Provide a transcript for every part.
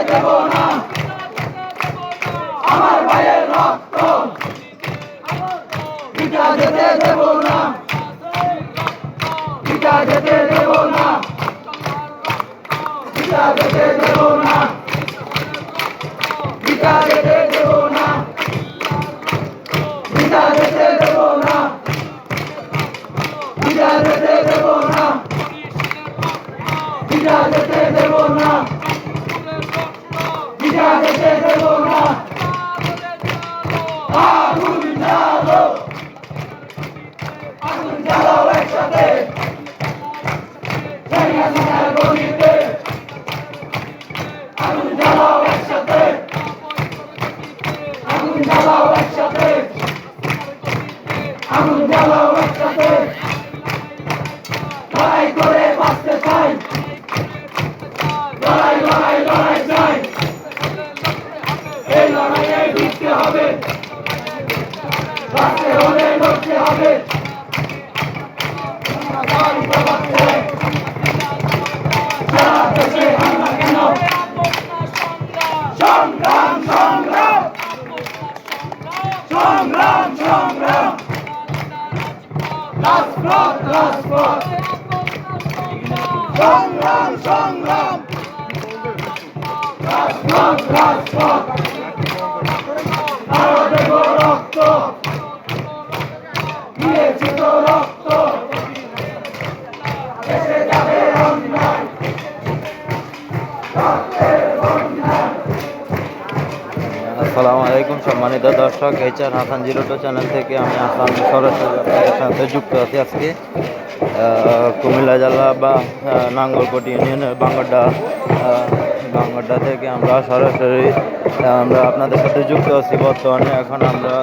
দেব না আমার ভাইয়ের রক্ত পিতা যেতে দেব না পিতা যেতে দেব না পিতা যেতে দেব না পিতা যেতে দেব না পিতা যেতে দেব না পিতা যেতে দেব না পিতা যেতে দেব না পিতা যেতে দেব না আগুন জ্বালো আগুন জ্বালাও একসাথে গলিতে আগুন জ্বালাও একসাথে আগুন জ্বালাও একসাথে আগুন জ্বালাও একসাথে লড়াই করে বাঁচতে চাই লড়াই লড়াই লড়াই চাই এই লড়াইয়ে জিততে হবে বাঁচতে হলে লড়তে হবে সারা দেশে আমরা কেন সংগ্রাম সংগ্রাম সংগ্রাম সংগ্রাম রাজপথ রাজপথ সংগ্রাম সংগ্রাম রাজপথ রাজপথ আরো দেব রক্ত দিয়েছি তো রক্ত এসে যাবে অন্যায় আসসালামু আলাইকুম সম্মানিত দর্শক, HR হাসান 02 চ্যানেল থেকে আমি হাসান সরাসরি আপনাদের সাথে যুক্ত আছি। আজকে কুমিল্লা জেলা বা নাঙ্গলকোট ইউনিয়নের বাঙ্গড্ডা থেকে আমরা সরাসরি আপনাদের সাথে যুক্ত আছি। বর্তমানে এখন আমরা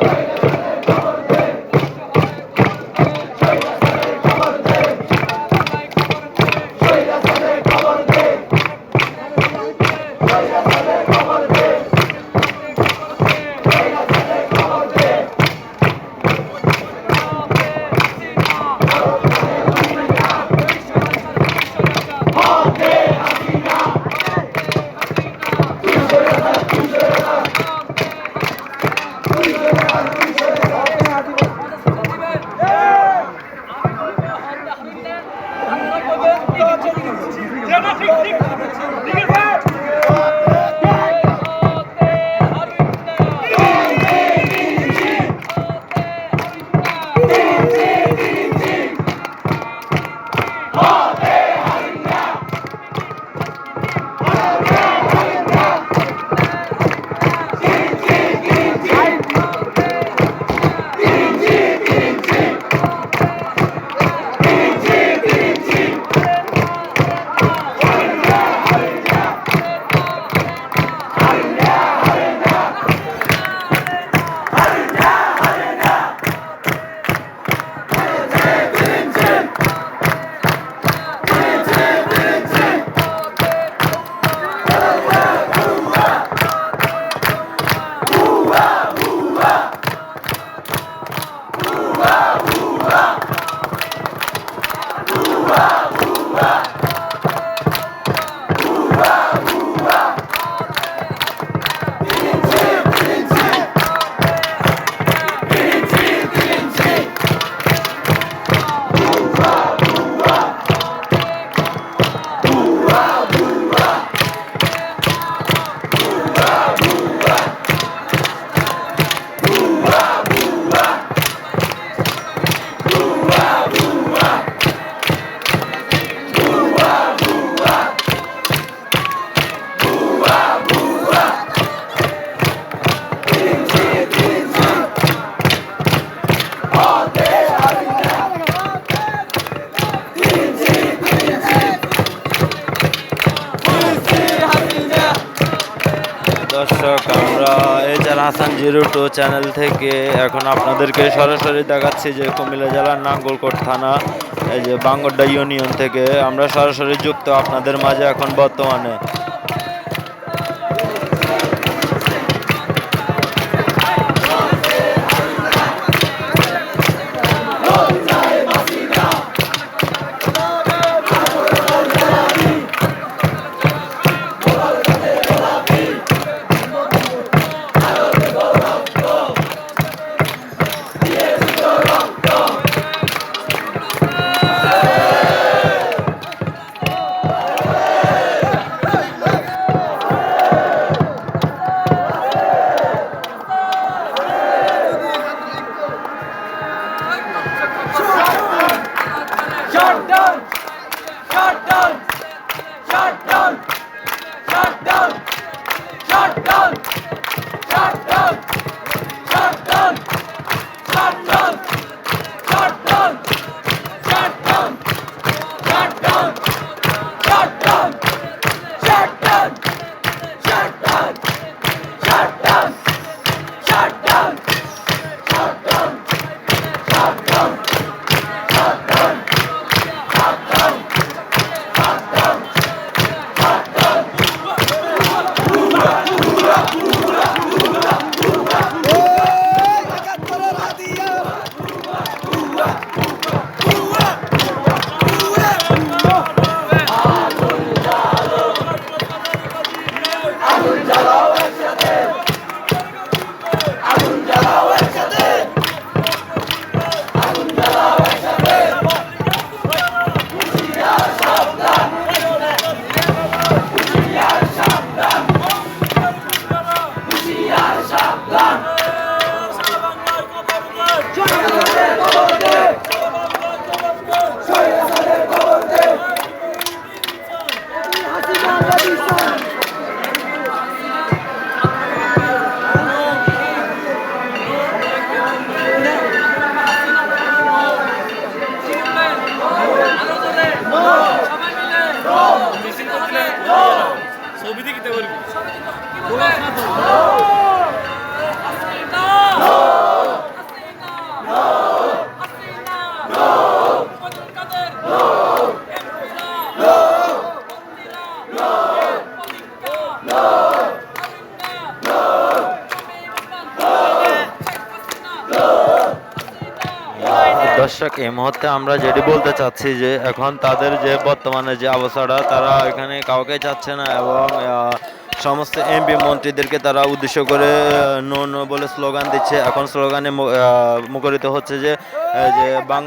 দর্শক, আমরা HR হাসান 02 চ্যানেল থেকে এখন আপনাদেরকে সরাসরি দেখাচ্ছি যে কুমিল্লা জেলার নাঙ্গলকোট থানা এই যে বাঙ্গড্ডা ইউনিয়ন থেকে আমরা সরাসরি যুক্ত আপনাদের মাঝে এখন বর্তমানে। দর্শক, এই মুহূর্তে আমরা যেটি বলতে চাচ্ছি যে এখন তাদের যে বর্তমানে যে অবস্থাটা, তারা এখানে কাউকে চাচ্ছে না এবং সমস্ত এমপি মন্ত্রীদেরকে তারা উদ্দেশ্য করে নো নো বলে স্লোগান দিচ্ছে। এখন স্লোগানে মুখরিত হচ্ছে যে যে বাং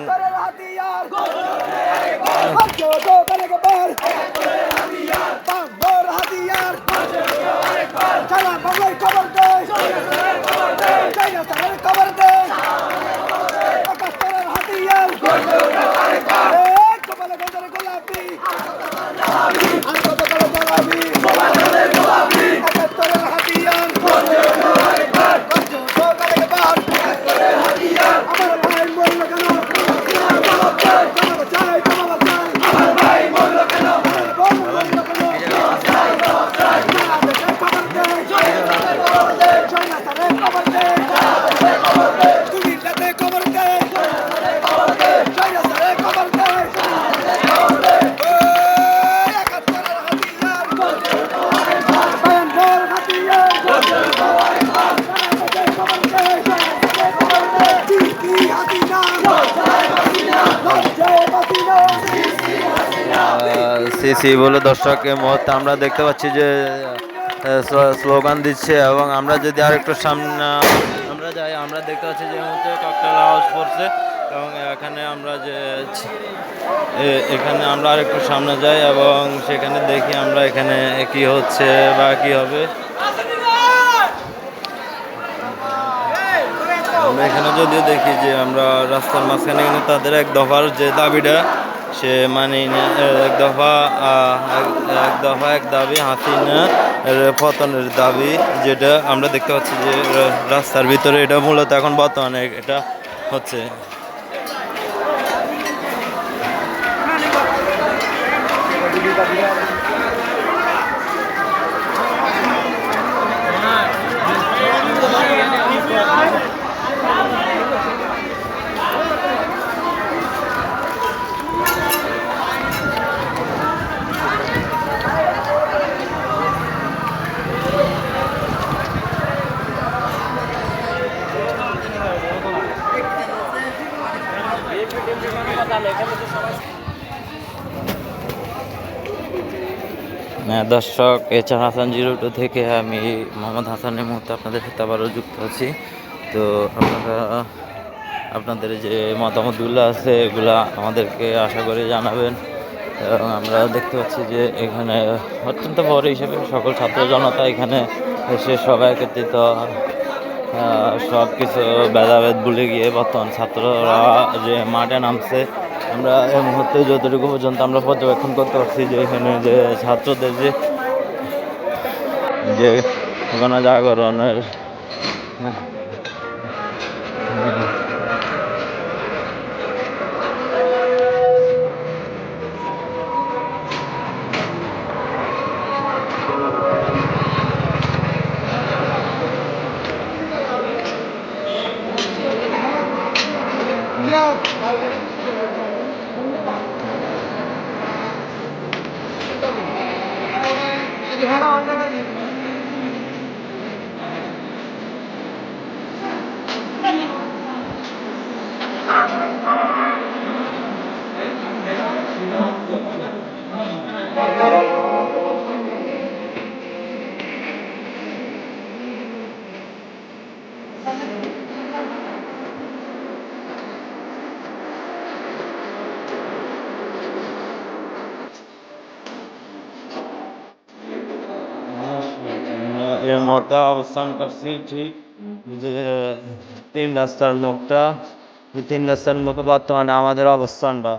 সিসি বলে দর্শক এই মুহূর্তে আমরা দেখতে পাচ্ছি যে স্লোগান দিচ্ছে এবং আমরা যদি আরেকটু সামনে আমরা যাই, আমরা দেখতে পাচ্ছি যে এই মুহূর্তে ককটেল আওয়াজ পড়ছে এবং এখানে আমরা যে এখানে আমরা আরেকটু সামনে যাই এবং সেখানে দেখি আমরা এখানে কি হচ্ছে বা কি হবে। আমরা এখানে যদিও দেখি যে আমরা রাস্তার মাঝখানে কিন্তু তাদের এক দফার যে দাবিটা সে মানে এক দফা এক দাবি হাসিনা পতনের দাবি, যেটা আমরা দেখতে পাচ্ছি যে রাস্তার ভিতরে এটা মূলত এখন বর্তমানে এটা হচ্ছে। দর্শক, এছাড়া হাসান 02 থেকে আমি মোহাম্মদ হাসানের মুহূর্তে আপনাদের সাথে আবারও যুক্ত আছি। তো আপনারা আপনাদের যে মতামতগুলো আছে এগুলা আমাদেরকে আশা করি জানাবেন এবং আমরা দেখতে পাচ্ছি যে এখানে অত্যন্ত বড় হিসেবে সকল ছাত্র জনতা এখানে এসে সবাই একত্রিত, সব কিছু ভেদাভেদ ভুলে গিয়ে বর্তমান ছাত্ররা যে মাঠে নামছে। আমরা এই মুহূর্তে যতটুকু পর্যন্ত আমরা পর্যবেক্ষণ করতে পারছি যে এখানে যে ছাত্রদের যে গণজাগরণের এর মধ্যে অবস্থান করছি ঠিক যে 3 রাস্তার লোকটা, 3 রাস্তার লোক বর্তমানে আমাদের অবস্থানটা।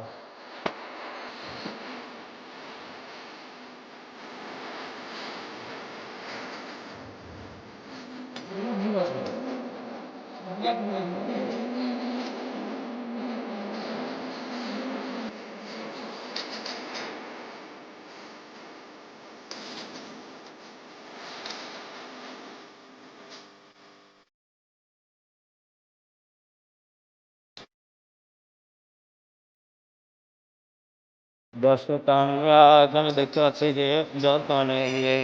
দর্শক আমরা এখানে দেখতে পাচ্ছি যে বর্তমানে এই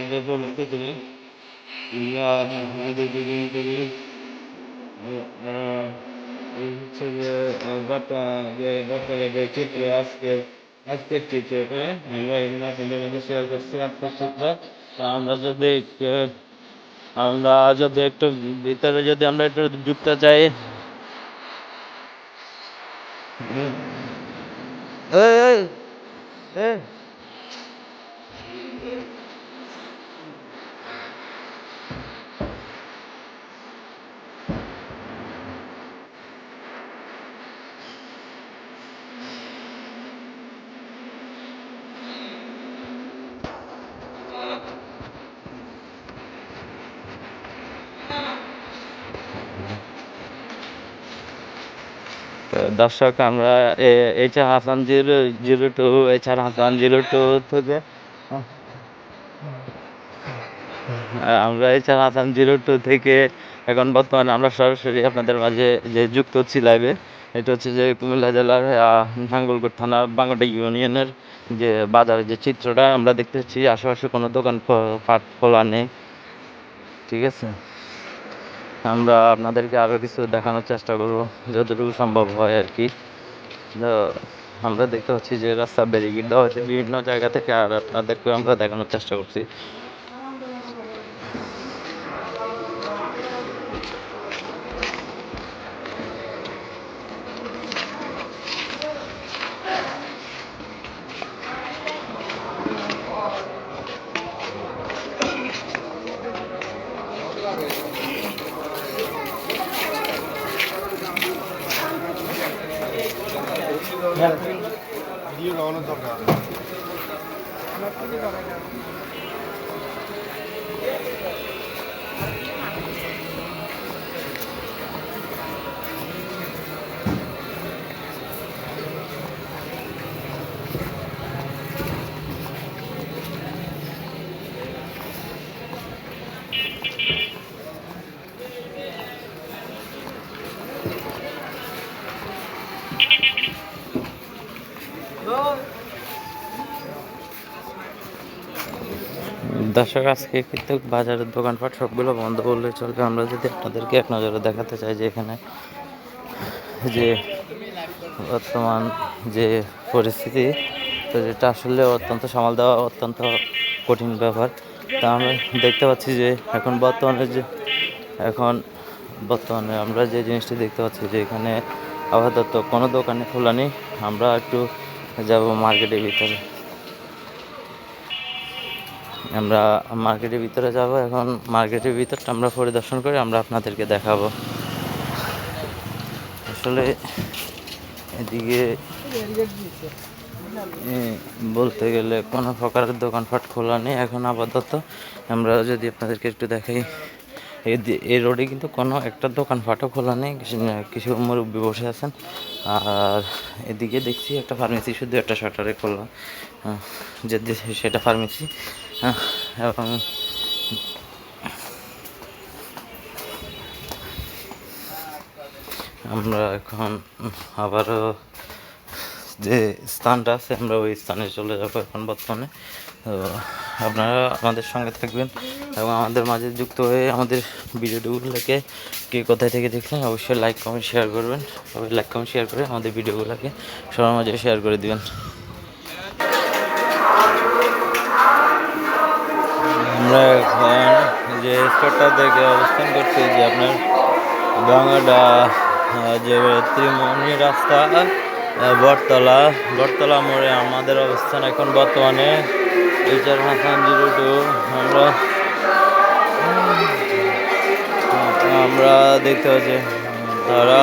হচ্ছে যে বর্তমানে যে চিত্র আজকের চিত্রে আমরা শেয়ার করছি আপনার সাথে। তা আমরা যদি একটু ভিতরে যদি আমরা একটু ঢুকতে চাই। এই এই এই তো দর্শক আমরা H R Hasan 002 H R Hasan 02 থেকে আমরা এইচ আর হাসান 02 থেকে এখন বর্তমানে আমরা সরাসরি আপনাদের মাঝে যে যুক্ত হচ্ছি লাইভে। এটা হচ্ছে যে কুমিল্লা জেলার নাঙ্গলকোট থানা বাংলাটা ইউনিয়নের যে বাজারের যে চিত্রটা আমরা দেখতে পাচ্ছি, আশেপাশে কোনো দোকান পাট খোলা নেই। ঠিক আছে, আমরা আপনাদেরকে আরও কিছু দেখানোর চেষ্টা করবো যতটুকু সম্ভব হয় আর কি। তো আমরা দেখতে পাচ্ছি যে রাস্তা ব্যারিকেড দেওয়া হয়েছে বিভিন্ন জায়গা থেকে, আর আপনাদেরকে আমরা দেখানোর চেষ্টা করছি। দর্শক আজকে কিন্তু বাজারের দোকানপাট সবগুলো বন্ধ করলে চলবে। আমরা যদি আপনাদেরকে এক নজরে দেখাতে চাই যে এখানে যে বর্তমান যে পরিস্থিতি, তো যেটা আসলে অত্যন্ত সামাল দেওয়া অত্যন্ত কঠিন ব্যাপার। তা আমরা দেখতে পাচ্ছি যে বর্তমানে আমরা যে জিনিসটি দেখতে পাচ্ছি যে এখানে আপাতত কোনো দোকানে খোলা নেই। আমরা একটু যাব মার্কেটের ভিতরে। আমরা মার্কেটের ভিতরে যাব এখন। মার্কেটের ভিতরটা আমরা পরিদর্শন করে আমরা আপনাদেরকে দেখাবো। আসলে এদিকে বলতে গেলে কোনো প্রকারের দোকানপাট খোলা নেই এখন আপাতত। আমরা যদি আপনাদেরকে একটু দেখাই, এই রোডে কিন্তু কোনো একটা দোকানপাটও খোলা নেই, কিছু মুরব্বী বসে আছেন। আর এদিকে দেখছি একটা ফার্মেসি, শুধু একটা শাটারে খোলা, যে সেটা ফার্মেসি। এবং আমরা এখন আবারও যে স্থানটা আছে আমরা ওই স্থানে চলে যাবো এখন বর্তমানে। তো আপনারা আমাদের সঙ্গে থাকবেন এবং আমাদের মাঝে যুক্ত হয়ে আমাদের ভিডিওগুলোকে কে কোথায় থেকে দেখছেন অবশ্যই লাইক কমেন্ট শেয়ার করবেন। সবাই লাইক কমেন্ট শেয়ার করে আমাদের ভিডিওগুলোকে সবার মাঝে শেয়ার করে দিবেন। আমরা এখন যে স্পটটা থেকে অবস্থান করছি যে আপনার বাংলাটা যে ত্রিমণি রাস্তা বটতলা মোড়ে আমাদের অবস্থান এখন বর্তমানে। এইচ আর হাসান 02 আমরা দেখতে পাচ্ছি তারা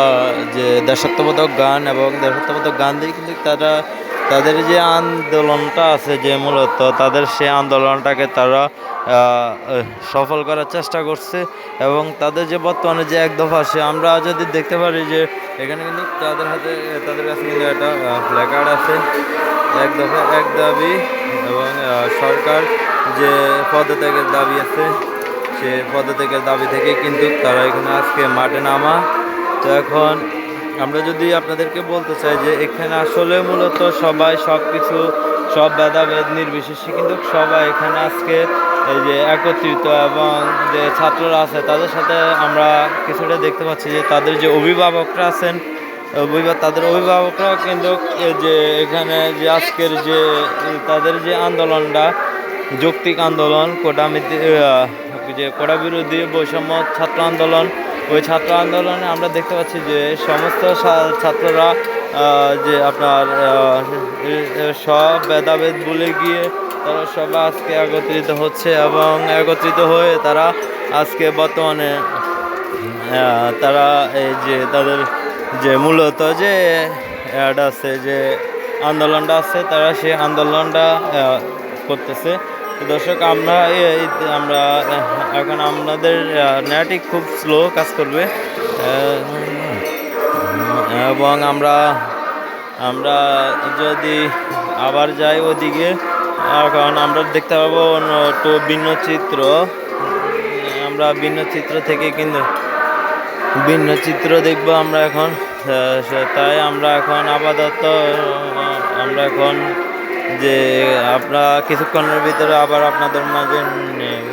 যে দেশাত্মবোধক গান এবং দেশাত্মবোধক গান দিয়ে কিন্তু তাদের যে আন্দোলনটা আছে, যে মূলত তাদের সেই আন্দোলনটাকে তারা সফল করার চেষ্টা করছে। এবং তাদের যে বর্তমানে যে এক দফা আছে, আমরা যদি দেখতে পারি যে এখানে কিন্তু তাদের কাছে কিন্তু একটা প্ল্যাকার্ড আছে, এক দফা এক দাবি এবং সরকার যে পদত্যাগের দাবি আছে, সে পদত্যাগের দাবি থেকে কিন্তু তারা এখানে আজকে মাঠে নামা। তো এখন আমরা যদি আপনাদেরকে বলতে চাই যে এখানে আসলে মূলত সবাই সব কিছু সব ভেদাভেদ নির্বিশেষে কিন্তু সবাই এখানে আজকে এই যে একত্রিত, এবং যে ছাত্ররা আছে তাদের সাথে আমরা কিছুটা দেখতে পাচ্ছি যে তাদের যে অভিভাবকরা আছেন, তাদের অভিভাবকরা কিন্তু এই যে এখানে যে আজকের যে তাদের যে আন্দোলনটা, যৌক্তিক আন্দোলন, যে কোটা বিরোধী বৈষম্য ছাত্র আন্দোলন, ওই ছাত্র আন্দোলনে আমরা দেখতে পাচ্ছি যে সমস্ত ছাত্ররা যে আপনার সব ভেদাভেদ ভুলে গিয়ে তারা সবাই আজকে একত্রিত হচ্ছে, এবং একত্রিত হয়ে তারা আজকে বর্তমানে তারা এই যে তাদের যে মূলত যে আছে যে আন্দোলনটা আছে, তারা সেই আন্দোলনটা করতেছে। তো দর্শক, আমরা এখন আপনাদের নেটই খুব স্লো কাজ করবে, এবং আমরা যদি আবার যাই ওদিকে, এখন আমরা দেখতে পাবো একটু ভিন্ন চিত্র। আমরা ভিন্ন চিত্র থেকে কিন্তু ভিন্ন চিত্র দেখবো আমরা এখন। তাই আমরা এখন আপাতত আমরা এখন যে আপনারা কিছুক্ষণের ভিতরে আবার আপনাদের মাঝে নেব।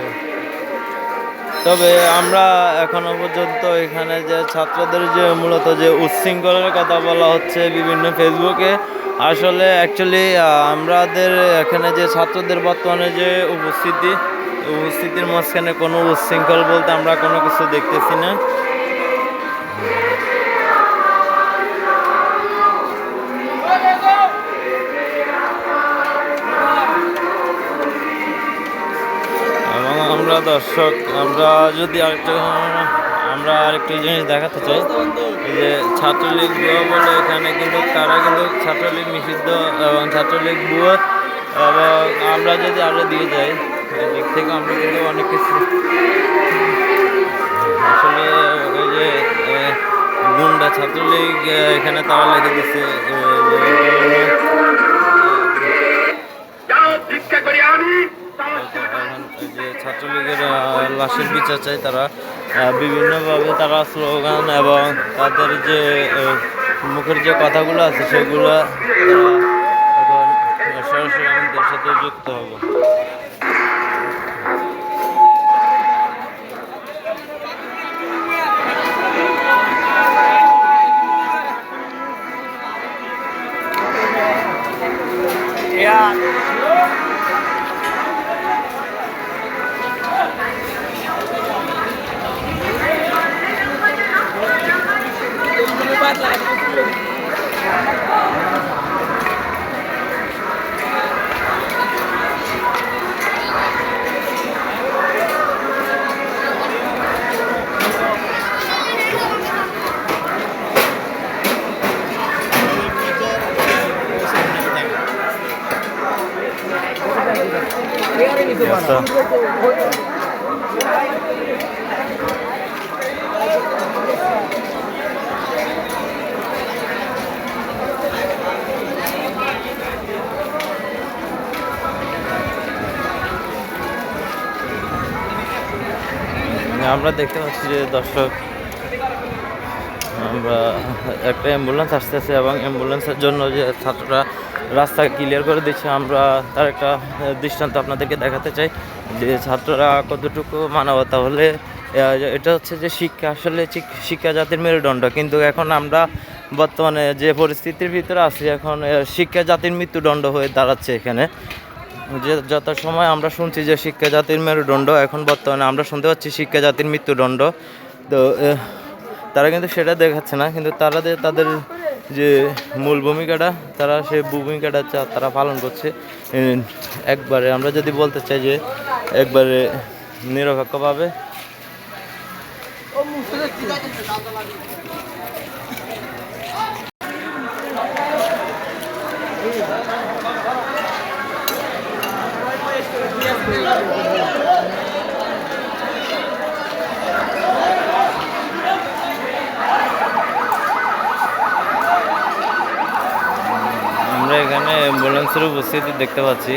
তবে আমরা এখনো পর্যন্ত এখানে যে ছাত্রদের যে মূলত যে উচ্ছৃঙ্খলের কথা বলা হচ্ছে বিভিন্ন ফেসবুকে, আসলে অ্যাকচুয়ালি আমাদের এখানে যে ছাত্রদের বর্তমানে যে উপস্থিতির মাঝখানে কোনো উচ্ছৃঙ্খল বলতে আমরা কোনো কিছু দেখতেছি না। দর্শক, আমরা আরেকটি জিনিস দেখাতে চাই, এই যে ছাত্রলীগ বুয়া বলে এখানে কিন্তু তারা কিন্তু ছাত্রলীগ নিষিদ্ধ এবং ছাত্রলীগ বুয়া, এবং আমরা যদি আরো দিয়ে যাই এদিক থেকে আমরা কিন্তু অনেক কিছু আসলে ওই যে গুন্ডা ছাত্রলীগ এখানে তারা লেগে দিচ্ছে যে ছাত্রলীগের লাশের বিচার চাই। তারা বিভিন্নভাবে তারা স্লোগান এবং তাদের যে মুখের যে কথাগুলো আছে সেগুলো এখন সরাসরি আমাদের সাথে যুক্ত হবে। আমরা দেখতে পাচ্ছি যে দর্শক, আমরা একটা অ্যাম্বুলেন্স আসতেছে এবং অ্যাম্বুলেন্সের জন্য যে ছাত্ররা রাস্তা ক্লিয়ার করে দিচ্ছে, আমরা তার একটা দৃষ্টান্ত আপনাদেরকে দেখাতে চাই যে ছাত্ররা কতটুকু মানবতা হলে এটা হচ্ছে যে শিক্ষা আসলে শিক্ষা জাতির মেরুদণ্ড, কিন্তু এখন আমরা বর্তমানে যে পরিস্থিতির ভিতরে আছি, এখন শিক্ষা জাতির মৃত্যুদণ্ড হয়ে দাঁড়াচ্ছে এখানে। যে যত সময় আমরা শুনছি যে শিক্ষা জাতির মেরুদণ্ড, এখন বর্তমানে আমরা শুনতে পাচ্ছি শিক্ষা জাতির মৃত্যুদণ্ড। তো তারা কিন্তু সেটা দেখাচ্ছে না, কিন্তু তাদের যে মূল ভূমিকাটা, তারা সেই ভূমিকাটা তারা পালন করছে একবারে, আমরা যদি বলতে চাই যে একবারে নিরপেক্ষভাবে। আমরা এখানে অ্যাম্বুলেন্সের উপস্থিতি দেখতে পাচ্ছি।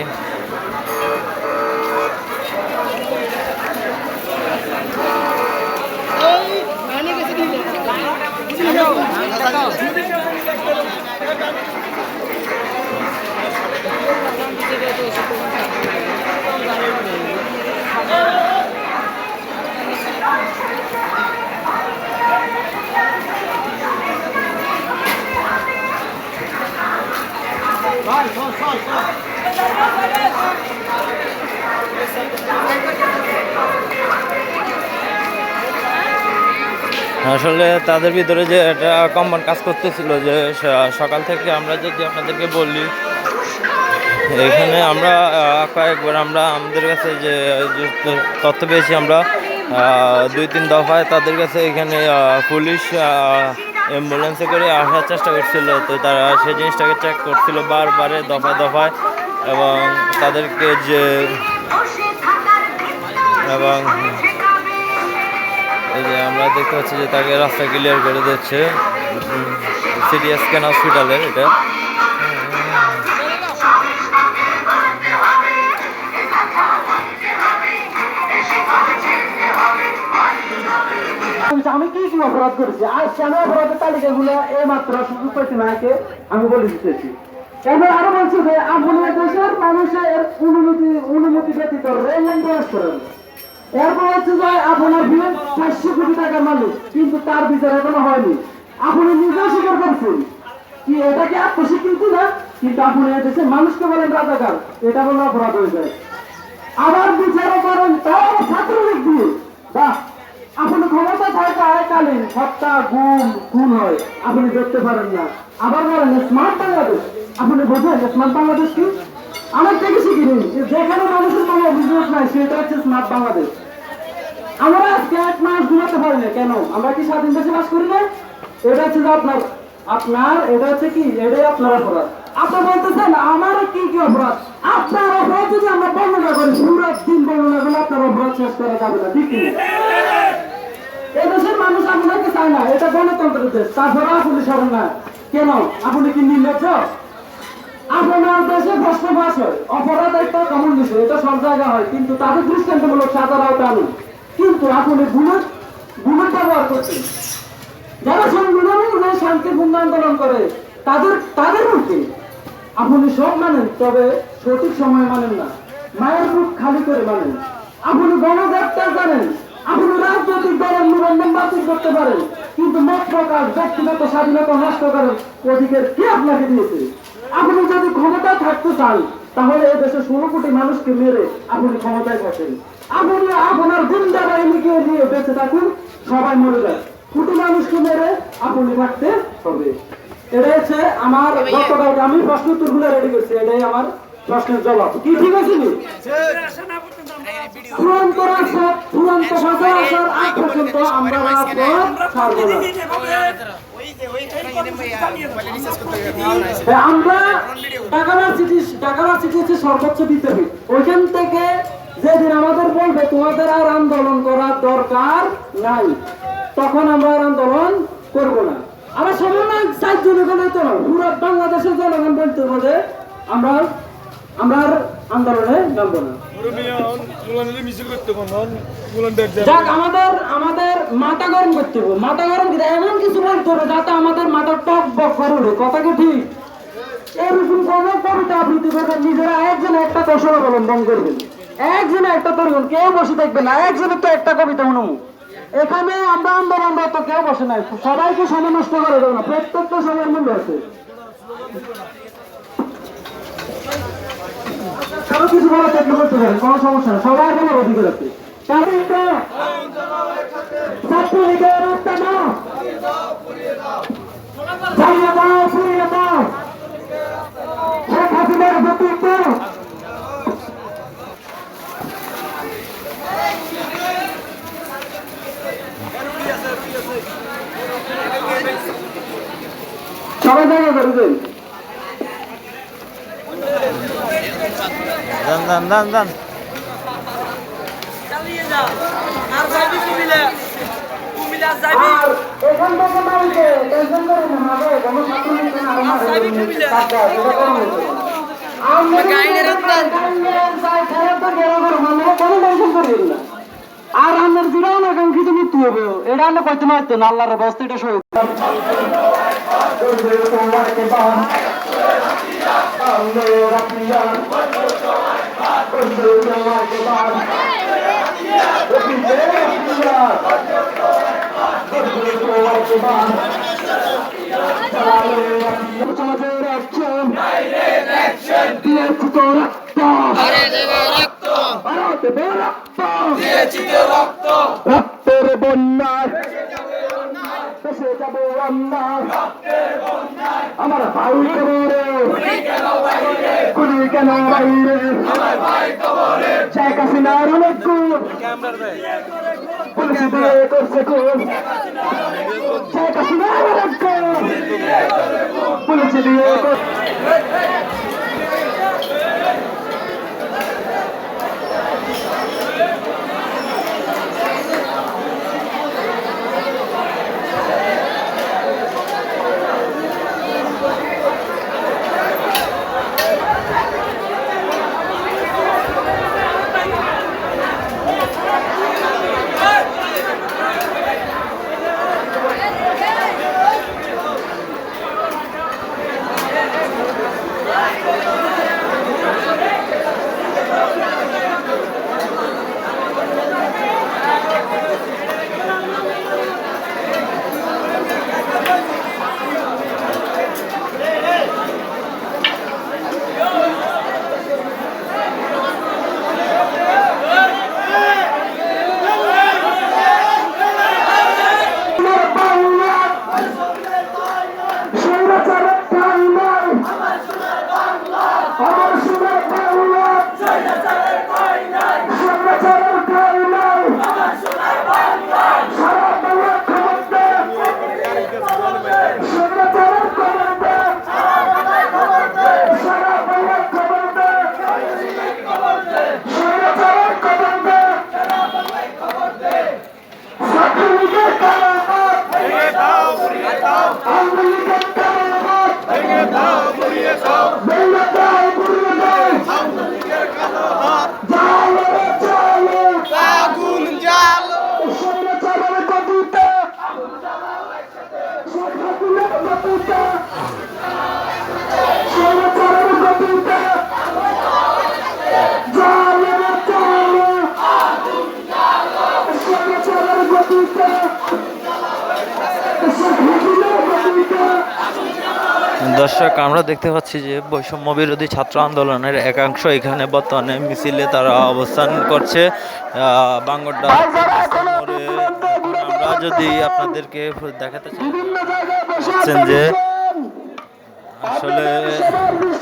আসলে তাদের ভিতরে যে একটা কমন কাজ করতেছিল যে সকাল থেকে আমরা যদি আপনাদেরকে বলি, এখানে আমরা কয়েকবার আমরা আমাদের কাছে যে তথ্য পেয়েছি, আমরা 2-3 দফায় তাদের কাছে এখানে পুলিশ অ্যাম্বুলেন্সে করে আসার চেষ্টা করছিল। তো তারা সেই জিনিসটাকে চেক করছিল বারবারে দফায় দফায়, এবং তাদেরকে যে এবং এই যে আমরা দেখতে পাচ্ছি যে তাকে রাস্তা ক্লিয়ার করে দিচ্ছে সিটি স্ক্যান হসপিটালের। এটা আমি কি কি অপরাধ করেছি? আজকে আমি অপরাধের তালিকাগুলো এই মাত্র সুযোগ পেয়েছি মাকে আমি বলে দিতেছি। এবার আরো বলছি যে আপনার দেশের মানুষের অনুমতি ব্যতীত রেল লাইন প্রয়াস করেন। এরপর হচ্ছে যে আপনার বিয়ে 400 কোটি টাকার মালিক, কিন্তু তার বিচার এখনো হয়নি। আপনি নিজেও স্বীকার করছেন কি এটা কি আত্মস্বীকৃতি না? কিন্তু আপনি দেশের মানুষকে বলেন রাজাকার, এটা বলে অপরাধ হয়ে যায়। আবার বিচারও করেন তাও ছাত্রলীগ দিয়ে। বাহ, আপনি ক্ষমতা থাকাকালীন হত্যা খুন হয়, আপনি দেখতে পারেন না। আবার বলেন স্মার্ট বাংলাদেশ, আপনি বোঝেন স্মার্ট বাংলাদেশ কি? আমার থেকে শিখিনি যেখানে মানুষের কোনো অভিযোগ নাই সেটা হচ্ছে স্মার্ট বাংলাদেশ। আমরা আজকে 1 মাস ঘুমাতে পারি না কেন? আমরা কি স্বাধীন দেশে বাস করি না? এটা হচ্ছে যে আপনার এটা হচ্ছে কি, এটাই আপনার অপরাধ। আপনি বলতেছেন আমার কি কি অপরাধ? আপনার অপরাধ যদি আমরা বর্ণনা করি, পুরো দিন বর্ণনা করলে আপনার অপরাধ শেষ করা যাবে না, ঠিক কিনা? এদেশের মানুষ আপনাকে চায় না, এটা গণতন্ত্রের দেশ, তারপরে আপনি সরেন না কেন? আপনি কি নির্লজ্জ? আপনার দেশে প্রশ্ন পাস হয়, অপরাধ একটা কমন বিষয়, এটা সব জায়গায় হয়, কিন্তু তাদের দৃষ্টান্তমূলক সাজার আওতা আনুন। কিন্তু আপনি বুলেট ব্যবহার করছেন। যারা সংবিধানে শান্তিপূর্ণ আন্দোলন করে তাদের মুখে আপনি সব মানেন, তবে সঠিক সময় মানেন না, মায়ের মুখ খালি করে মানেন। আপনি গণগ্রেপ্তার করেন, আপনি রাজনৈতিক দলের নিবন্ধন বাতিল করতে পারেন, কিন্তু মত প্রকাশ ব্যক্তিগত স্বাধীনতা নষ্ট করার অধিকার কে আপনাকে দিয়েছে? আপনি যদি ক্ষমতা থাকতে চান তাহলে এই দেশে 16 কোটি মানুষকে মেরে আপনি ক্ষমতায় বসেন। আপনি আপনার গুন্ডা বাহিনীকে নিয়ে বেঁচে থাকুন, সবাই মরে যায়, কোটি মানুষকে মেরে আপনি থাকতে হবে। এটা হচ্ছে আমার গতকালকে আমি প্রশ্ন উত্তরগুলো রেডি করছি, এটাই আমার প্রশ্নের জবাব। কি ঠিক আছে? চূড়ান্ত রাজপথ, চূড়ান্ত ভাষা আসার আগ পর্যন্ত আমরা রাজপথ ছাড়ব না। আমরা ঢাকা ভার্সিটি হচ্ছে সর্বোচ্চ বিদ্যাপীঠ, ওইখান থেকে যেদিন আমাদের বলবে তোমাদের আর আন্দোলন করার দরকার নাই, তখন আমরা আর আন্দোলন করবো না। আমার সমন্বয় 4 জনগণের তো পুরো বাংলাদেশের জনগণ বলতে বলে আমরা আন্দোলনে নামবো না। যাক, আমাদের মাথা গরম করতে হবে, মাথা গরম করে এমন কিছু বলতে হবে যাতে আমাদের মাথা টক বক করে উঠে। কথা কি ঠিক? এরকম কোন কবিতা আবৃত্তি করবেন, নিজেরা একজনে একটা কৌশল অবলম্বন করবেন, একজনে একটা তরুণ, কেউ বসে দেখবে না, একজনের তো একটা কবিতা অনুমু। এখানে আমরা আন্দোলনরত কেউ বসে নাই, সবাইকে সময় নষ্ট করে দেবো না, প্রত্যেকটা সময়ের মূল্য আছে। কারো কিছু বলা চেষ্টা করতে পারেন, কোনো সমস্যা নেই, সবাই বলার অধিকার আছে। ছাত্রলীগের উত্থানো শেখ হাসিনার ব্যক্তিত্ব সবাই জায়গা করে দেন। দান আর এখান থেকে বাড়িতে টেনশন করে না হবে, কোনো ছাত্রলীগ আর আমার বিরাও না কাঙ্ক্ষিত মৃত্যু হবে, এটা আমরা কইতে মারতেন আল্লাহর ব্যবস্থা, এটা সহিত সমাজের অ্যাকশন দিয়েছি তো রক্ত আরো দেবে রক্ত রক্তের বন্যায় দেশে যাবো আমরা আমার ভাই কবরে গুলি কেন বাইরে শেখ হাসিনার অনেক গুণ পুলিশ দিয়ে করছে খুন শেখ হাসিনার অনেক গুণ পুলিশ দিয়ে দর্শক, আমরা দেখতে পাচ্ছি যে বৈষম্য বিরোধী ছাত্র আন্দোলনের একাংশ এখানে বর্তমানে মিছিলে তারা অবস্থান করছে বাঙ্গরডা মোড়ে। আমরা যদি আপনাদেরকে দেখাতে চাচ্ছেন যে আসলে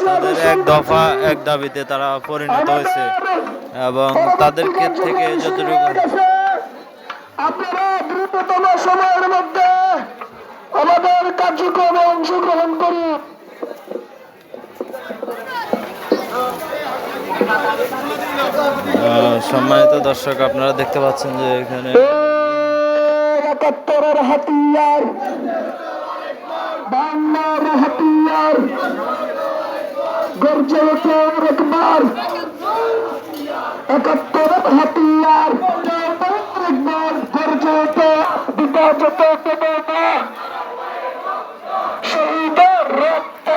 তাদের এক দফা এক দাবিতে তারা পরিণত হয়েছে এবং তাদেরকে থেকে যতটুকু আপনারা দ্রুততম সময়ের মধ্যে আমাদের কার্যক্রমে অংশগ্রহণ করুন। সম্মানিত দর্শক, আপনারা দেখতে পাচ্ছেন যে এখানে ৭১-এর হাতিয়ার, ৫২-এর হাতিয়ার গর্জে ওঠে একবার, ৭১-এর হাতিয়ার একবার গর্জে ওঠে বিপর্যত দেবে না শহীদের রক্ত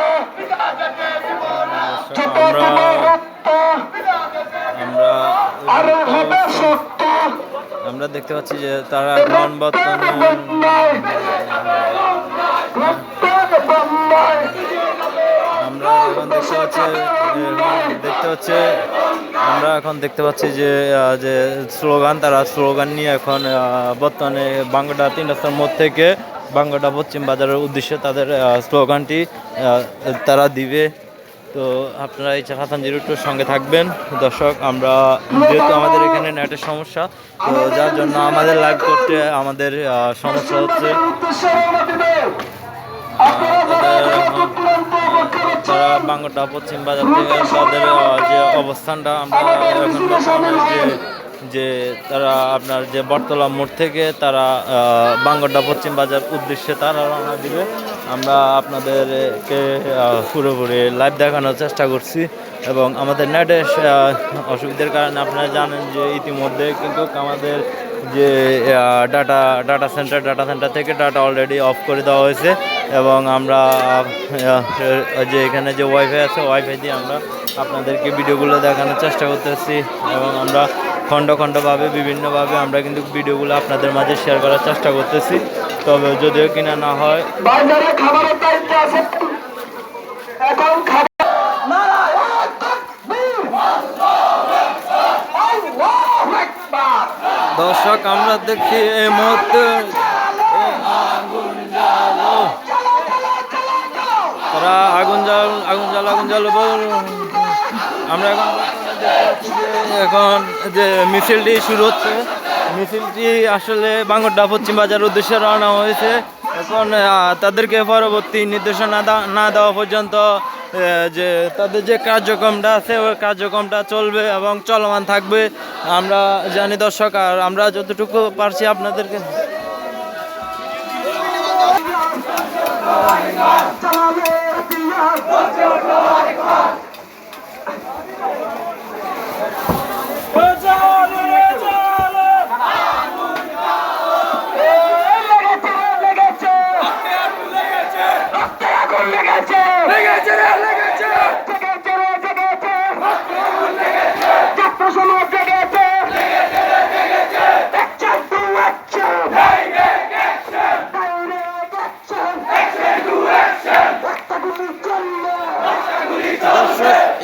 আরো হবে সত্য। আমরা দেখতে পাচ্ছি যে তারা এখন বর্তমানে আমরা এখন দেখতে পাচ্ছি যে তারা স্লোগান নিয়ে এখন বর্তমানে বাঙ্গরডা ৩ রাস্তার মোড় থেকে বাঙ্গরডা পশ্চিম বাজারের উদ্দেশ্যে তাদের স্লোগানটি তারা দিবে। তো আপনারা এই হাসান জিরোটোর সঙ্গে থাকবেন। দর্শক, আমরা যেহেতু আমাদের এখানে নেটের সমস্যা, তো যার জন্য আমাদের লাইভ করতে আমাদের সমস্যা হচ্ছে। তারা বাঙ্গরডা পশ্চিম বাজার থেকে তাদের যে অবস্থানটা আমরা এখন যে তারা আপনার যে বটতলা মোড় থেকে তারা বাঙ্গরডা পশ্চিম বাজার উদ্দেশ্যে তারা রওনা দিবে। আমরা আপনাদেরকে পুরোপুরি লাইভ দেখানোর চেষ্টা করছি এবং আমাদের নেটের অসুবিধার কারণে আপনারা জানেন যে ইতিমধ্যে কিন্তু আমাদের যে ডাটা সেন্টার থেকে ডাটা অলরেডি অফ করে দেওয়া হয়েছে এবং আমরা যে এখানে যে ওয়াইফাই আছে ওয়াইফাই দিয়ে আমরা আপনাদেরকে ভিডিওগুলো দেখানোর চেষ্টা করতেছি এবং আমরা খণ্ডভাবে বিভিন্নভাবে আমরা কিন্তু ভিডিওগুলো আপনাদের মাঝে শেয়ার করার চেষ্টা করতেছি। তবে যদিও কিনা না হয়। বাজারে খাবারের দায়িত্ব আছে এখন খাবার দর্শক আমরা দেখি এই মুহূর্তে তারা আগুন জ্বাল আমরা এখন যে মিছিলটি শুরু হচ্ছে, মিছিলটি আসলে বাঙ্গরডা পশ্চিম বাজার উদ্দেশ্যে রওনা হয়েছে। এখন তাদেরকে পরবর্তী নির্দেশনা না দেওয়া পর্যন্ত যে তাদের যে কার্যক্রমটা আছে ওই কার্যক্রমটা চলবে এবং চলমান থাকবে আমরা জানি দর্শক। আর আমরা যতটুকু পারছি আপনাদেরকে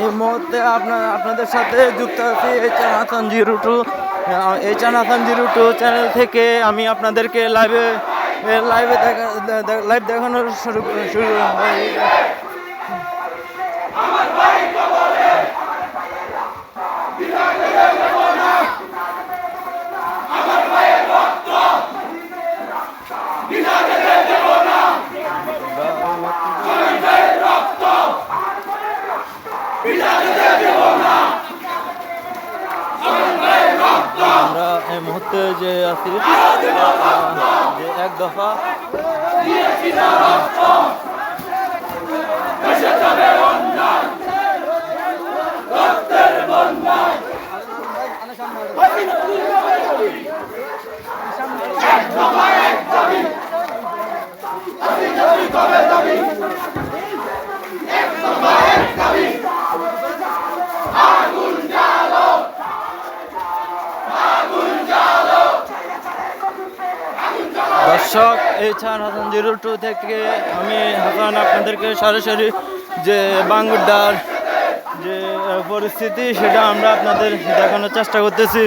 এই মুহূর্তে আপনাদের সাথে যুক্ত আছি এইচআর হাসান 02 চ্যানেল থেকে। আমি আপনাদেরকে লাইভ দেখানোর শুরু আমরা এই মুহূর্তে যে আছি যে এক দফা দর্শক এইচআর হাসান 02 থেকে আমি হাসান আপনাদেরকে সরাসরি যে বাঙ্গরডার যে পরিস্থিতি সেটা আমরা আপনাদের দেখানোর চেষ্টা করতেছি।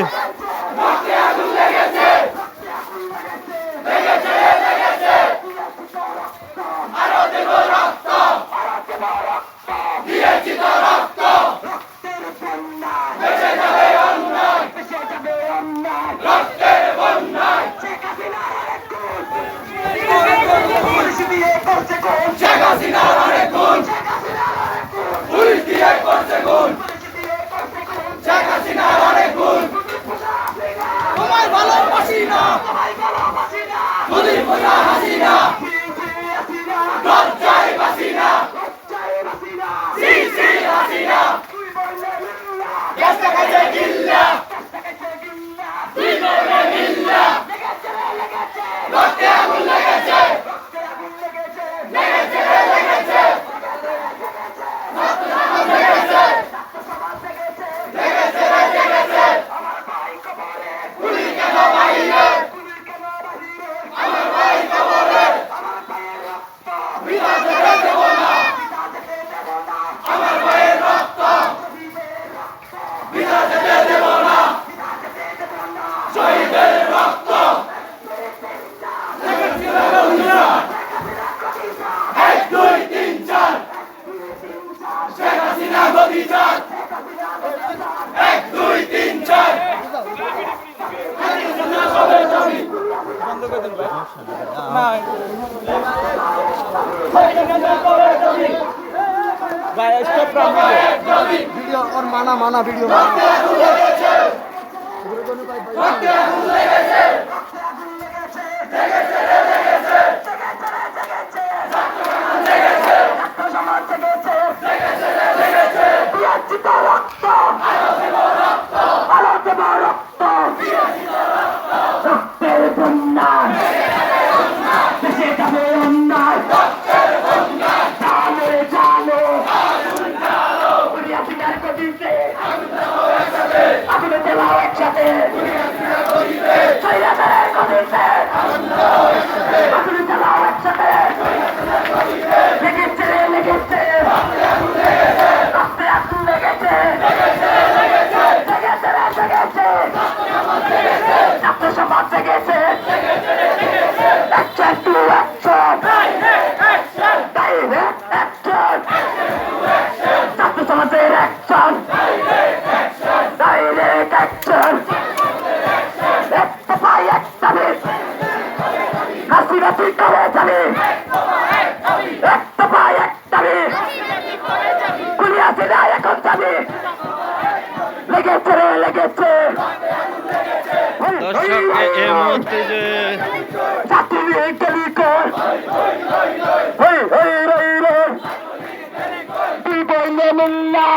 ভিডিও और माना वीडियो একসাথে হাসিনা তুই কবে যাবি এক দফা এক দাবি খুনি হাসিনা এখন যাবি লেগেছে রে লেগেছে দর্শক এই মুহূর্তে যে ছাত্রীর গলি কর হই হই রই রই দুই বইলে মিল্লা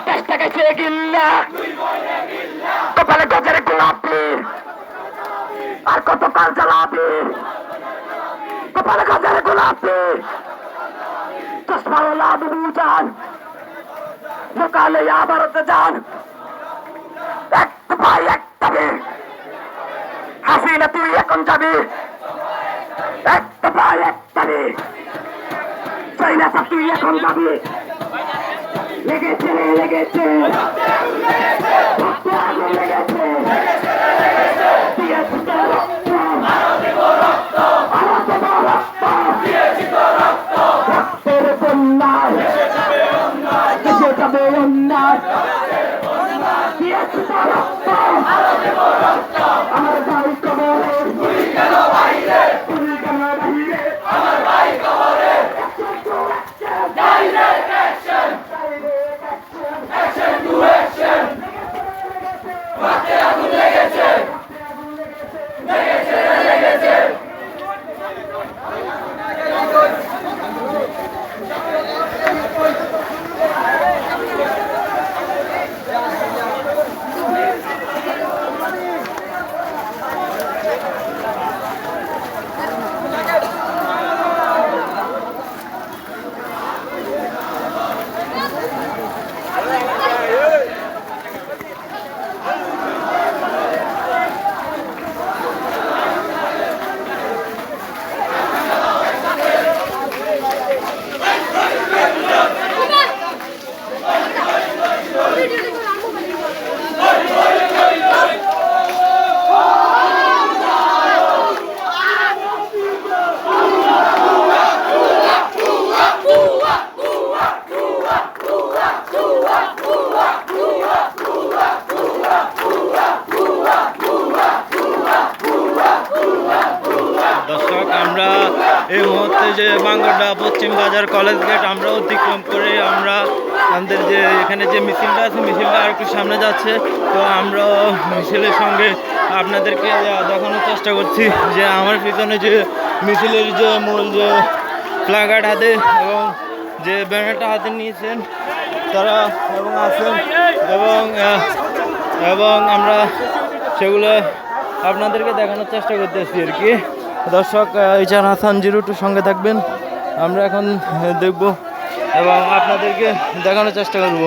10 টাকা সে গিল্লা কপালে গজের গোলাপি আর কত কাল জ্বালাবি কপালে গজের গোলাপি চশমাওয়ালা বুবু যান লোকালে আবারতে যান এক ভাই এক যাবে হাসিনা তুই এখন যাবি এক ভাই এক যাবে চাইনা তুই এখন যাবি লেগেছে লেগেছে আগুন লেগেছে দিয়েছি তো রক্ত আরো দেব রক্ত রক্তের বন্যায় দেশে যাবে অন্যায় দিয়েছি তো রক্ত আমার ভাই কবরে তুমি কেন বাইরে আমার ভাই কবরে direct action action to action মাঠে আগুন লেগেছে লেগেছে লেগেছে দর্শক আমরা এই মুহূর্তে যে বাঙ্গরডা পশ্চিম বাজার কলেজ গেট আমরা অতিক্রম করে আমরা আমাদের যে এখানে যে মিছিলটা আছে মিছিলটা আর একটু সামনে যাচ্ছে। তো আমরা মিছিলের সঙ্গে আপনাদেরকে দেখানোর চেষ্টা করছি যে আমার পিছনে যে মিছিলের যে মূল যে প্লাকার্ড হাতে এবং যে ব্যানারটা হাতে নিয়েছেন তারা এবং আছেন এবং আমরা সেগুলো আপনাদেরকে দেখানোর চেষ্টা করতেছি আর কি। দর্শক ইজান হাসান 02 সঙ্গে থাকবেন, আমরা এখন দেখব এবং আপনাদেরকে দেখানোর চেষ্টা করব।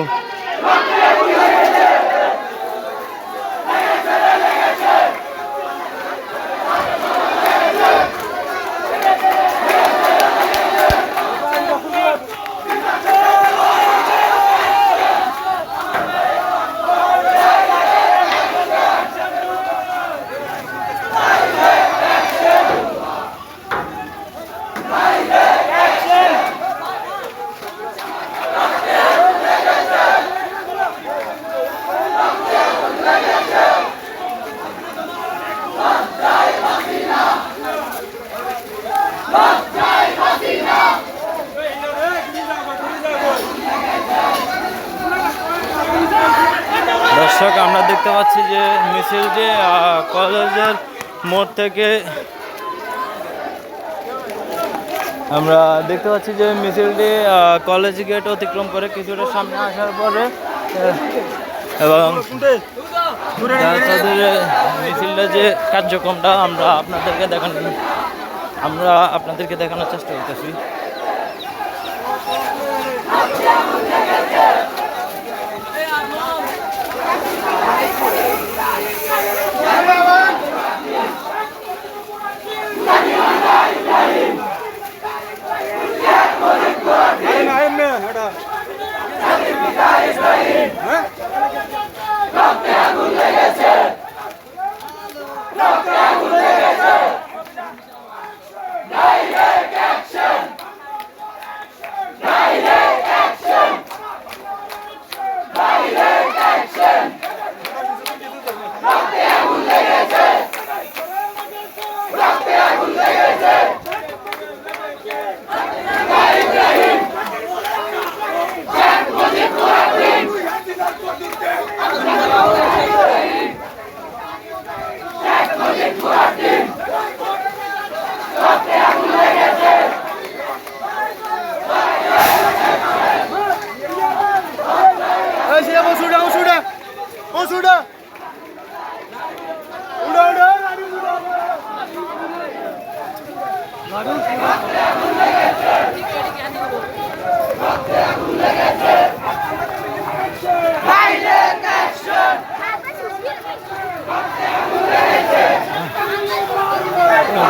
দর্শক আমরা দেখতে পাচ্ছি যে মিছিল যে কলেজের মোড় থেকে আমরা দেখতে পাচ্ছি যে মিছিলটি কলেজ গেট অতিক্রম করে কিছুটা সামনে আসার পরে এবং তাদের মিছিলটা যে কার্যক্রমটা আমরা আপনাদেরকে দেখানোর চেষ্টা করতেছি। রক্তে আগুন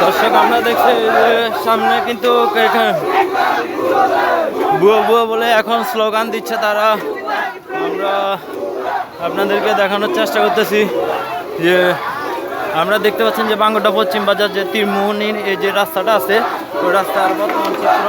দর্শক আমরা দেখছি যে সামনে কিন্তু বুয়া বুয়া বলে এখন স্লোগান দিচ্ছে তারা। আমরা আপনাদেরকে দেখানোর চেষ্টা করতেছি যে আমরা দেখতে পাচ্ছেন যে বাঙ্গটা পশ্চিম বাজার যে তীরমোহনীর এই যে রাস্তাটা আছে ওই রাস্তার বর্তমান চিত্র।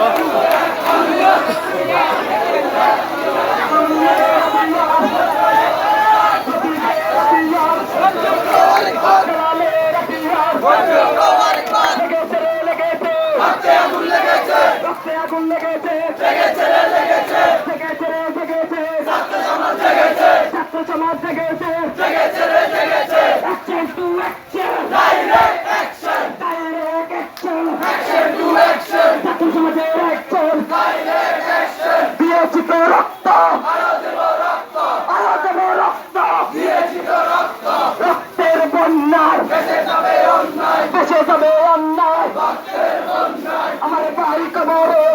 রক্তের বন্যার দেশে যাবে অন্যায় আমার ভাই কবরে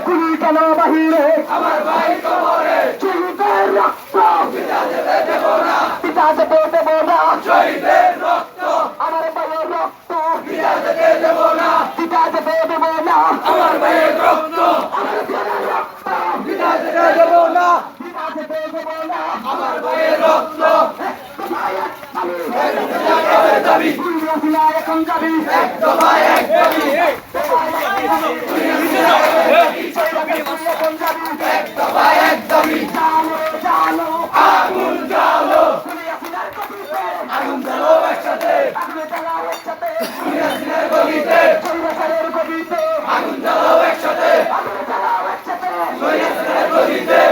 গুলি কেন বাহিরে আমার ভাই কবরে শহীদের রক্ত পিতা দেবে দেব না শহীদের রক্ত আমার ভাইয়ের রক্ত পিতা দেবে দেব না আমার ভাইয়ের রক্ত আমার ভাইয়ের রক্ত পিতা দেবে দেব না আমার ভাইয়ের রক্ত দাবি এখন যাবি এক দফায় এক দাবি এক দফায় এক দাবি জানো আগুন জ্বালো আগুন জ্বালো একসাথে গলিতে আগুন জ্বালো একসাথে গলিতে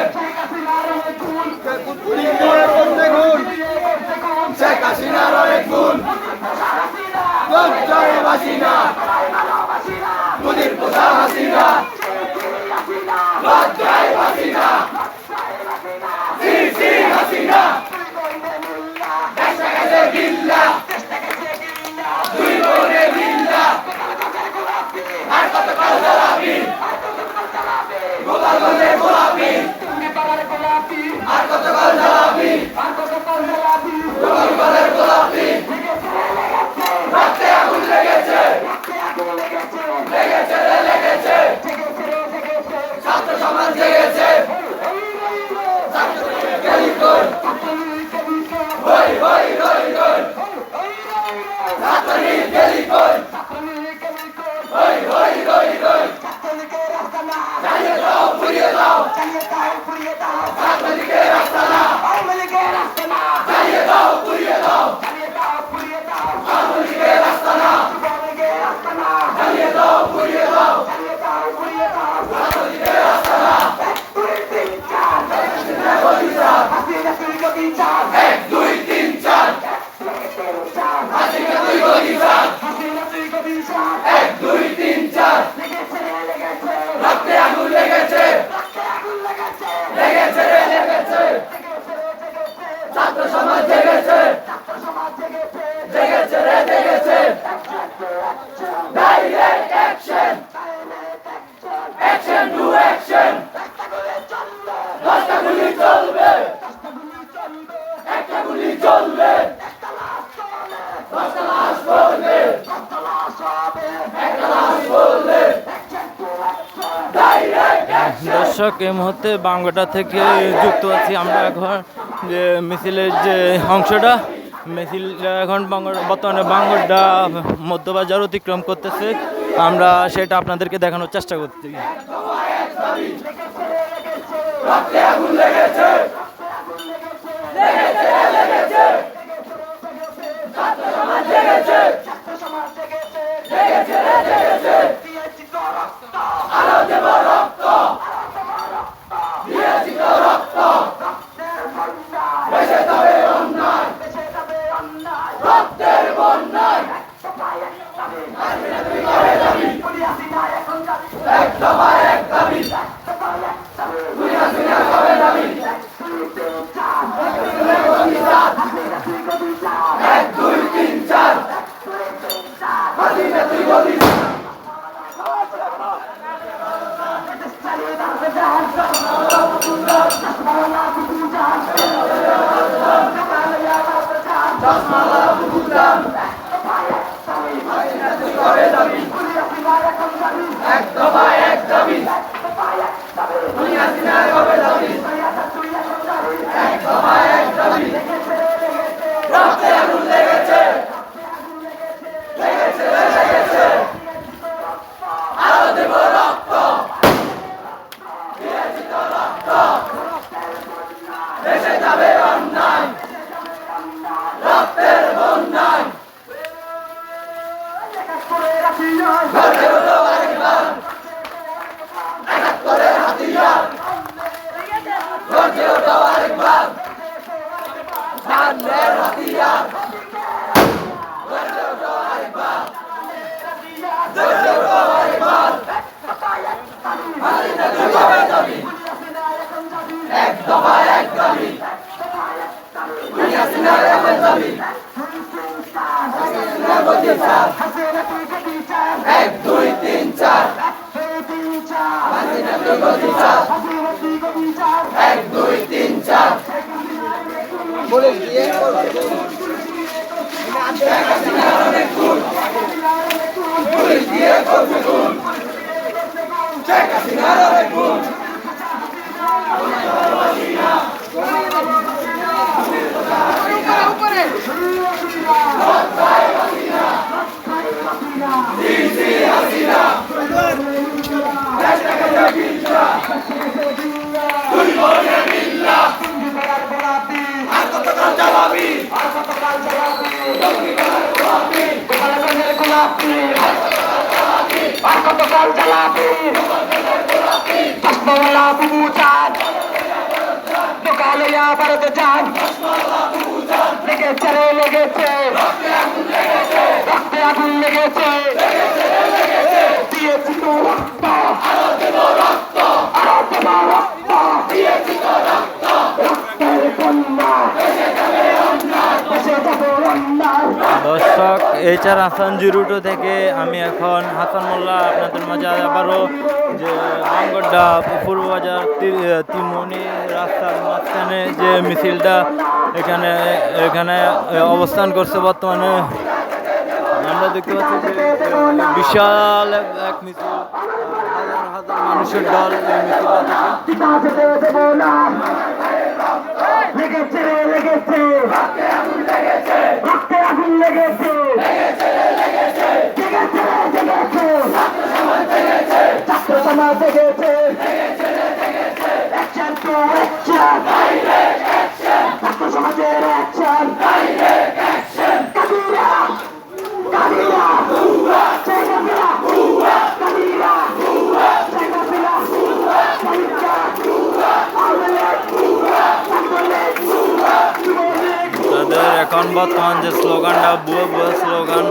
শেখ হাসিনার অনেক গুণ জয় হাসিনা মোদির পোষা হাসিনা জয় হাসিনা সি হাসিনা দেশে গেছে গিল্লা দুই বোনে গিল্লা আর কত কাল জ্বালাবি গোপালগঞ্জে গোলাপি আর কত কাল জ্বালাবি গোপালগঞ্জের গোলাপি রক্তে আগুন লেগেছে লেগেছে ছাত্র সমাজ জেগেছে ছাত্রলীগ গেলি কই চালিয়ে দাও ফুরিয়ে দাও ছাত্রলীগের রাস্তা না চালিয়ে দাও ফুরিয়ে দাও ছাত্রলীগের রাস্তা না চালিয়ে দাও ফুরিয়ে দাও ছাত্রলীগের রাস্তা না এক দুই তিন চার হাসিনা তুই গদি চার এক দুই তিন চার রক্তে আগুন লেগেছে লেগেছে ছাত্র সমাজ জেগেছে জেগেছে direct action action to action দশটা গুলি চলবে একটা গুলি চলবে দশটা লাশ পড়বে একটা লাশ পড়বে ডাইরেক্ট অ্যাকশন। দর্শক এই মুহূর্তে বাঙ্গটা থেকে যুক্ত আছি আমরা এখন যে মিছিলের যে অংশটা মিছিলটা এখন বর্তমানে বাঙ্গটা মধ্যবাজার অতিক্রম করতেছে আমরা সেটা আপনাদেরকে দেখানোর চেষ্টা করছি। রক্তে আগুন লেগেছে ছাত্র সমাজ জেগেছে আরো দেব রক্ত দিয়েছি তো রক্ত বেঁচে যাবে অন্যায় রক্তের বন্যায় এক দফায় এক দাবি দুই হাসিনা হবে দাবি এক দুই তিন চার হাসিনা তুই গদি কবে দাবি এক দফা এক দাবি খুনি হাসিনার কবে দাবি এক দফা এক দাবি রক্তে আগুন লেগেছে লেগেছে লেগেছে আরো দেব রক্ত দিয়েছি তো রক্ত দেশে যাবে অন্যায় রক্তের বন্যায় গর্জে উঠো আরেকবার একাত্তরের হাতিয়ার গর্জে উঠো আরেকবার সামনের হাতিয়ার গর্জে উঠো আরেকবার গর্জে উঠো আরেকবার হাসিনার কবে দাবি এক দফা এক দাবি খুনি হাসিনার কবে দাবি হাসিনার গতি চার 1 2 3 4 হাসিনার গতি চার 1 2 3 4 বলে দিয়ে হাসিনার অনেক গুণ পুলিশ দিয়ে করবে গুণ শেখ হাসিনার অনেক গুণ লেগেছে রক্তে আগুন লেগেছে দিয়েছি তো রক্ত আরো দেব রক্ত দিয়েছি তো রক্ত রক্তের বন্যা দেশে যাবে অন্যায় দর্শক এইচআর হাসান জিরুটো থেকে আমি এখন হাসান মোল্লা আপনাদের মাঝে আবারও যে বাঙ্গড্ডা পূর্ব বাজার তিমনি রাস্তার মাঝখানে যে মিছিলটা এখানে এখানে অবস্থান করছে বর্তমানে আমরা দেখতে পাচ্ছি যে বিশাল এক মিছিল হাজার হাজার মানুষের দল এই মিছিলটা লেগেছে লেগেছে রক্তে আগুন লেগেছে লেগেছে ছাত্র সমাজ জেগেছে অ্যাকশন টু অ্যাকশন ছাত্র সমাজের অ্যাকশন কাদিরা কাদিরা চেঙ্গাবিরা কাদিরা চেঙ্গাবিরা তাদের এখন বর্তমান যে স্লোগানটা বুয়া বুয়া স্লোগান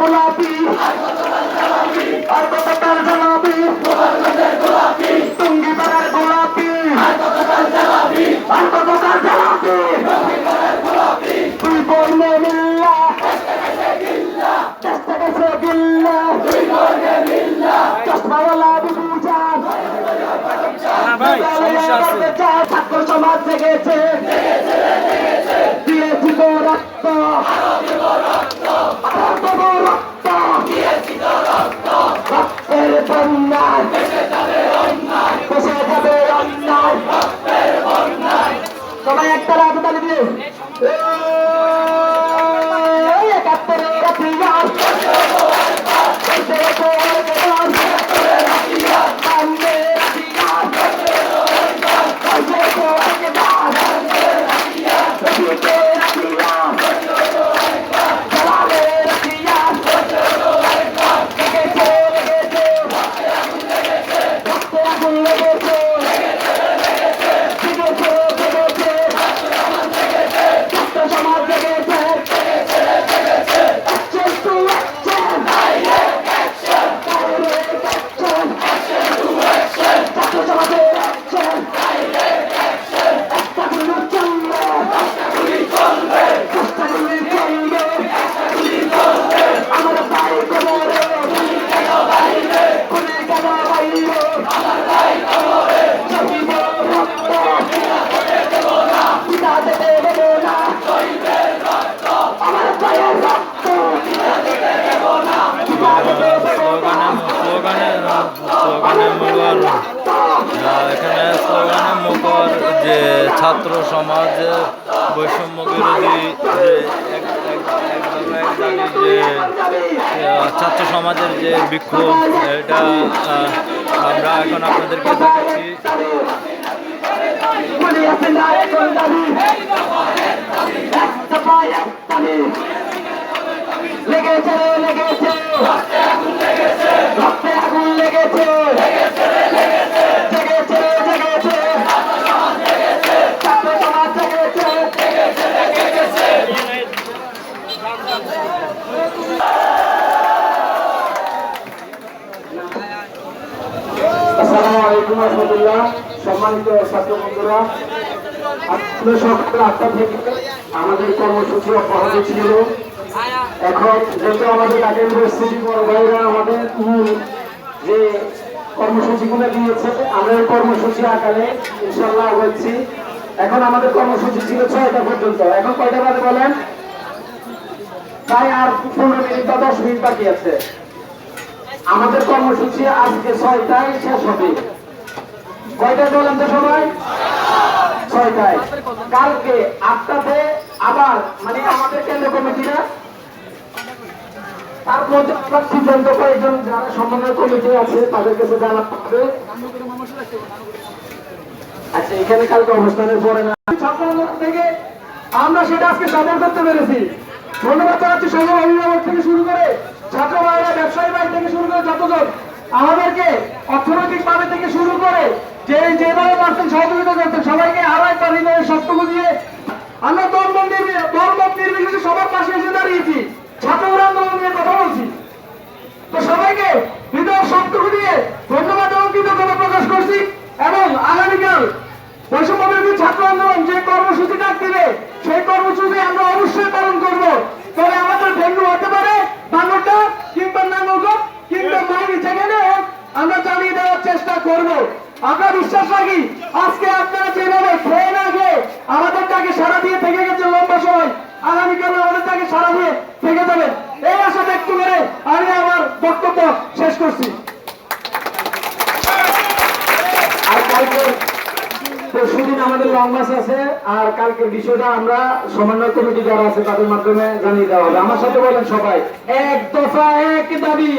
গোলাপি আর কতকাল জ্বালাবি টুঙ্গি পাড়ার গোলাপি আর কতকাল জ্বালাবি তুই বললে মিল্লা চেষ্টা গেছে গিল্লা চশমাওয়ালা বিবু চাঁদ ছাত্র সমাজ জেগেছে দিয়েছি তো রক্ত রক্তের বন্যায় স্লোগানে মুখর এখানে স্লোগানে মুখর যে ছাত্র সমাজ বৈষম্য বিরোধী যে ছাত্র সমাজের যে বিক্ষোভ, এটা আমরা এখন আপনাদেরকে দেখাচ্ছি। লেগেছে লেগেছে রক্তে আগুন লেগেছে জেগেছে জেগেছে ছাত্র সমাজ জেগেছে। আসসালামু আলাইকুম ওয়া রাহমাতুল্লাহ। সম্মানিত ছাত্র বন্ধুরা, আজকে সকাল 8টা থেকে আমাদের কর্মসূচি অব্যাহত ছিল। এখন যেহেতু আমাদের ঢাকা ইউনিভার্সিটি বড় ভাইরা আমাদের মূল যে কর্মসূচিগুলো দিয়েছে, আমরা এই কর্মসূচি আকারে ইনশাল্লাহ হচ্ছি। এখন আমাদের কর্মসূচি ছিল 6টা পর্যন্ত। এখন কয়টা বাজে বলেন? প্রায় আর 15 মিনিট বা 10 মিনিট বাকি আছে। আমাদের কর্মসূচি আজকে 6টায় শেষ হবে। কয়টায় বলেন তো সবাই? 6টায়। কালকে 8টাতে আবার মানে আমাদের কেন্দ্র কমিটিরা তার মধ্যে সিদ্ধান্ত কয়েকজন যারা সমন্বয় কমিটি আছে তাদের কাছে জানাতে হবে। আচ্ছা, এখানে কালকে অবস্থানের পরে না ছাত্রদের থেকে আমরা সেটা আজকে সফল করতে পেরেছি। ধন্যবাদ জানাচ্ছি সকল অভিভাবক থেকে শুরু করে ছাত্র ভাইরা, ব্যবসায়ী ভাই থেকে শুরু করে যতজন আমাদেরকে অর্থনৈতিক ভাবে থেকে শুরু করে যেভাবে পারছেন সহযোগিতা করতেন, সবাইকে আরো একবার হৃদয়ের সত্যকে দিয়ে আমরা ধর্ম নির্বিশেষে সবার পাশে এসে দাঁড়িয়েছি। ছাত্র আন্দোলন নিয়ে কথা বলছি, তো সবাইকে হৃদয়ের সত্যকে দিয়ে ধন্যবাদ এবং কৃতজ্ঞতা প্রকাশ করছি। এবং আগামীকাল বৈষম্য বিরোধী ছাত্র আন্দোলন যে কর্মসূচি ডাক দিবে সেই কর্মসূচি আমরা অবশ্যই পালন করব। তবে আমাদের ভেন্যু হতে পারে বাংলাটা কিংবা নাঙ্গলকোট কিংবা মাইরি, যেখানে হোক আমরা চালিয়ে দেওয়ার চেষ্টা করব। আমরা বিশ্বাস রাখি আজকে আপনারা যেভাবে ট্রেন আগে আমাদের তাকে সারা দিয়ে থেকে গেছে লম্বা সময়, আগামীকাল আমাদের তাকে সারা দিয়ে থেকে যাবেন, এই আশা ব্যক্ত করে আমি আমার বক্তব্য শেষ করছি। আর কালকে পরশুদিন আমাদের লং মার্চ আছে, আর কালকের বিষয়টা আমরা সমন্বয় কমিটি যারা আছে তাদের মাধ্যমে জানিয়ে দেওয়া হবে। আমার সাথে বলেন সবাই, এক দফা এক দাবি,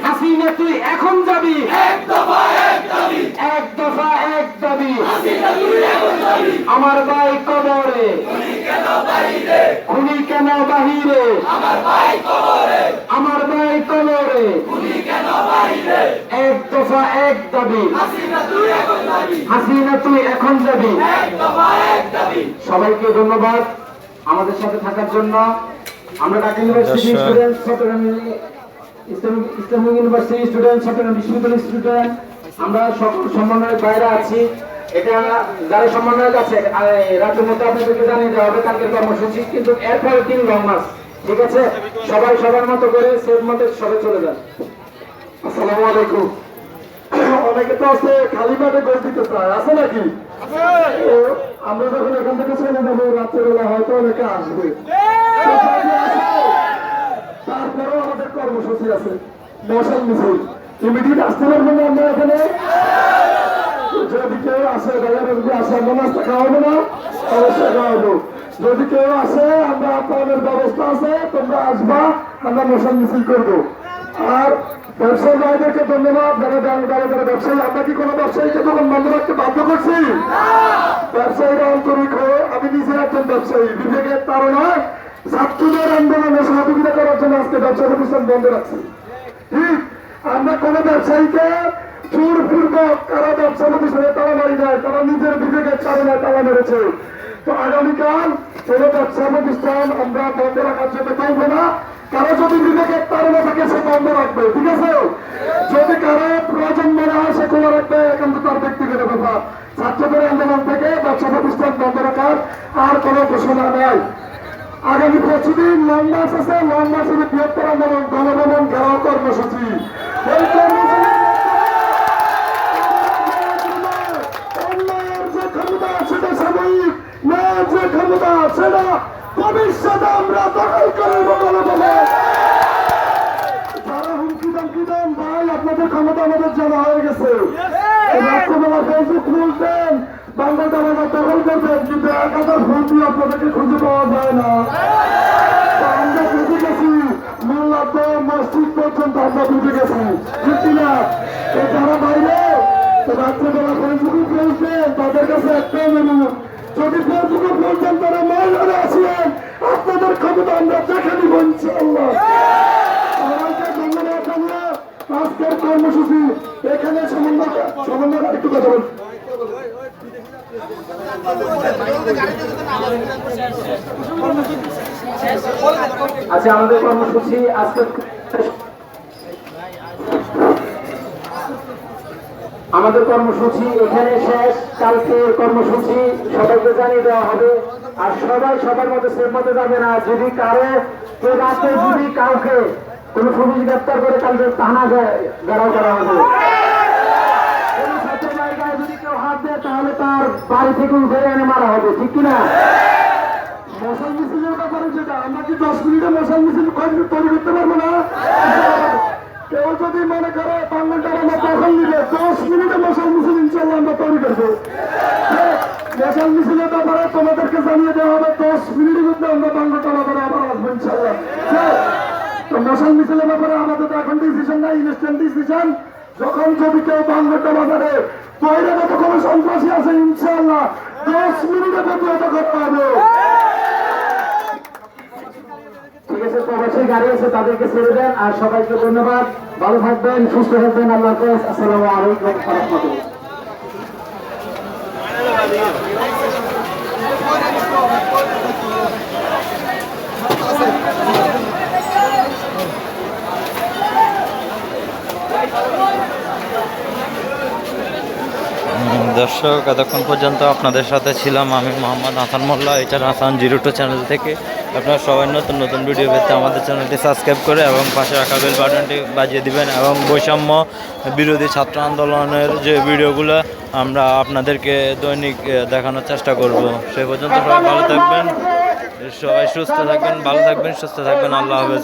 হাসিনা তুই এখন যাবি, এক দফা এক দাবি, আমার ভাই কবরে, খুনি কেন বাহিরে, আমার ভাই কবরে, এক দফা এক দাবি, হাসিনা তুই এখন যাবি। সবাইকে ধন্যবাদ আমাদের সাথে থাকার জন্য। আমরা Dhaka university student, Chittagong Islamic university student, Chittagong বিশ্ববিদ্যালয় স্টুডেন্ট, আমরা সকল সমন্বয়ের বাইরে আছি। এটা যারা সমন্বয়ক আছে রাতের মধ্যে আপনাদেরকে জানিয়ে দেওয়া হবে কালকের কর্মসূচি, কিন্তু এরপরে 3 লং মার্চ। ঠিক আছে, সবাই সবার মতো করে সেফ মতো সবাই চলে যান। আসসালামু আলাইকুম। অনেকে তো আছে খালি মাঠে গোল দিতে চায়, আছে নাকি? আমরা যখন এখান থেকে চলে যাবো রাত্রেবেলা হয়তো অনেকে আসবে, তারপরেও আমাদের কর্মসূচি আছে মশাল মিছিল। ইমিডিয়েট আসতে পারবো না আমরা এখানে? যদি কেউ আসে বাজারে, যদি আসে আমরা নাস্তা খাওয়াবো না, অবশ্যই খাওয়াবো। যদি কেউ আসে আমরা আপনাদের ব্যবস্থা আছে, তোমরা আসবা, আমরা মশাল মিছিল করবো। আর ব্যবসায়ী ভাইদেরকে ধন্যবাদ, যারা ব্যবসায়ী। আমরা কি কোনো ব্যবসায়ীকে দোকান বন্ধ রাখতে বাধ্য করছি? ব্যবসায়ীরা আন্তরিক হয়ে, আমি নিজে একজন ব্যবসায়ী, বিবেকের তাড়নায় ছাত্রদের আন্দোলনে সহযোগিতা করার জন্য আজকে ব্যবসা প্রতিষ্ঠান বন্ধ রাখছি। ঠিক, আমরা কোনো ব্যবসায়ীকে জোরপূর্বক কারা ব্যবসা প্রতিষ্ঠানে তালা মারি যায়, তারা নিজের বিবেকের তাড়নায় তালা মেরেছে। তো আগামীকাল কোনো ব্যবসা প্রতিষ্ঠান আমরা বন্ধ রাখার জন্য পাইবো না। কারো যদি বিবেকের তাড়না থাকে সে বন্ধ রাখবে, ঠিক আছে? যদি কারো প্রয়োজন মনে হয় সে খোলা রাখবে, এখন তো তার ব্যক্তিগত ব্যাপার। ছাত্রদের আন্দোলন থেকে ব্যবসা প্রতিষ্ঠান বন্ধ রাখার আর কোনো ঘোষণা নেই। আগামী প্রতিদিন লং মার্চ আছে, লং মার্চের বৃহত্তর আন্দোলন গণভবন ঘেরাও কর্মসূচি। এই কর্মসূচি যে ক্ষমতা সেটা সাময়িক, না যে ক্ষমতা সেটা ভবিষ্যতে আমরা দখল করবো গণভবন। আপনাদের ক্ষমতা আমাদের জানা হয়ে গেছে রাত্রেবেলা ফেসবুক খুলতেন বাংলাটা আমাদের দখল করবেন কিন্তু 1000 ফোন দিয়ে আপনাদেরকে খুঁজে পাওয়া যায় না তো আমরা বুঝে গেছি মোল্লা তো মসজিদ পর্যন্ত আমরা বুঝে গেছি ঠিক কিনা তো যারা বাইরে তো রাত্রেবেলা ফেসবুকে খুলতেন তাদের কাছে একটাই অনুরোধ যদি ফেসবুকে খুলতেন তারা মহিলারা আছেন আপনাদের ক্ষমতা আমরা দেখে নিব ইনশাআল্লাহ সবাইকে ধন্যবাদ জানিয়ে আজকের কর্মসূচি এখানে সমন্বয় একটু কথা বলুন আচ্ছা আমাদের কর্মসূচি আজকে এখানে শেষ কালকের কর্মসূচি সবাইকে জানিয়ে দেওয়া হবে আর সবাই সবার মধ্যে সের মধ্যে যাবে না যদি কারো কেউ রাতে যদি কাউকে কোন পুলিশ গ্রেপ্তার করে কালকে থানা ঘেরাও করা হবে কোনো ছাত্র জায়গায় যদি কেউ হাত দেয় তাহলে তার বাড়ি থেকে উঠে এনে মারা হবে ঠিক কিনা মশাল মিছিলের ব্যাপারে যেটা আমরা কি 10 মিনিটে মশাল মিছিল তৈরি করতে পারবো না কেউ যদি মনে করে বাংলাটা আমরা দখল নিবে 10 মিনিটে মশাল মিছিল ইনশাল্লাহ আমরা তৈরি করবো মশাল মিছিলের ব্যাপারে তোমাদেরকে জানিয়ে দেওয়া হবে 10 মিনিটের মধ্যে আমরা বাংলাটা আবার আসবো ইনশাল্লাহ তো মশাল মিছিলের ব্যাপারে আমাদের তো এখন ডিসিশন নাই ইনস্ট্যান্ট ডিসিশন যখন যদি কেউ বাংলাটা বাজারে বহিরাগত কোনো সন্ত্রাসী আছে ইনশাল্লাহ 10 মিনিটে প্রতিহত করতে হবে ঠিক আছে প্রবাসী গাড়ি আছে তাদেরকে ছেড়ে দেন আর সবাইকে ধন্যবাদ ভালো থাকবেন সুস্থ থাকবেন আল্লাহ হাফেজ আসসালামু আলাইকুম ওয়া রাহমাতুল্লাহ দর্শক এতক্ষণ পর্যন্ত আপনাদের সাথে ছিলাম আমি মোহাম্মদ হাসান মোল্লা এটা হাসান 02 চ্যানেল থেকে আপনারা সবাই নতুন নতুন ভিডিও পেতে আমাদের চ্যানেলটি সাবস্ক্রাইব করে এবং পাশে রাখা বেল বাটনটি বাজিয়ে দিবেন এবং বৈষম্য বিরোধী ছাত্র আন্দোলনের যে ভিডিওগুলো আমরা আপনাদেরকে দৈনিক দেখানোর চেষ্টা করব সেই পর্যন্ত সবাই ভালো থাকবেন সবাই সুস্থ থাকবেন ভালো থাকবেন সুস্থ থাকবেন আল্লাহ হাফেজ